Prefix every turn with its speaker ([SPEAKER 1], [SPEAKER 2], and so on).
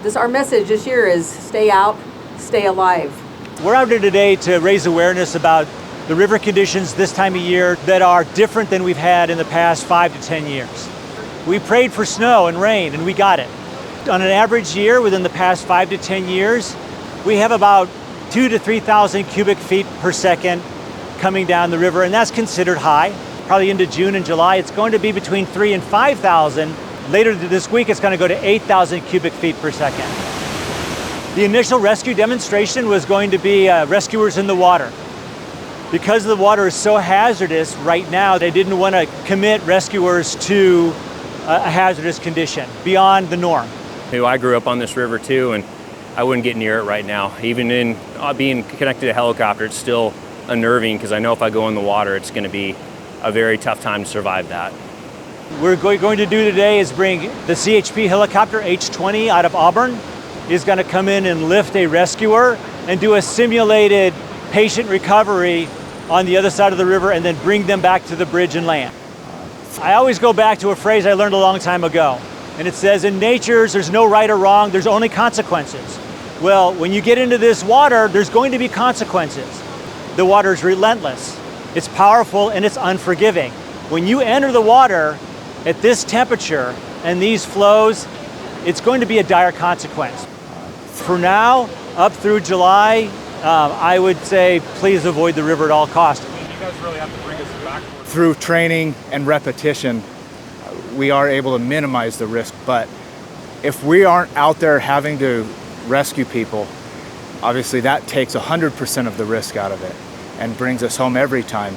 [SPEAKER 1] Our message this year is stay out, stay alive.
[SPEAKER 2] We're out here today to raise awareness about the river conditions this time of year that are different than we've had in the past 5 to 10 years. We prayed for snow and rain, and we got it. On an average year, within the past 5 to 10 years, we have about 2,000 to 3,000 cubic feet per second coming down the river, and that's considered high. Probably into June and July, it's going to be between 3,000 and 5,000. Later this week, it's going to go to 8,000 cubic feet per second. The initial rescue demonstration was going to be rescuers in the water. Because the water is so hazardous right now, they didn't want to commit rescuers to a hazardous condition beyond the norm.
[SPEAKER 3] I grew up on this river too, and I wouldn't get near it right now. Even in being connected to a helicopter, it's still unnerving because I know if I go in the water, it's going to be a very tough time to survive that.
[SPEAKER 2] What we're going to do today is bring the CHP helicopter H-20 out of Auburn. Is going to come in and lift a rescuer and do a simulated patient recovery on the other side of the river and then bring them back to the bridge and land. I always go back to a phrase I learned a long time ago, and it says, in nature, there's no right or wrong, there's only consequences. Well, when you get into this water, there's going to be consequences. The water is relentless, it's powerful, and it's unforgiving. When you enter the water at this temperature and these flows, it's going to be a dire consequence. For now, up through July, I would say please avoid the river at all costs.
[SPEAKER 4] You guys really have to bring us back.
[SPEAKER 5] Through training and repetition, we are able to minimize the risk. But if we aren't out there having to rescue people, obviously that takes 100% of the risk out of it and brings us home every time.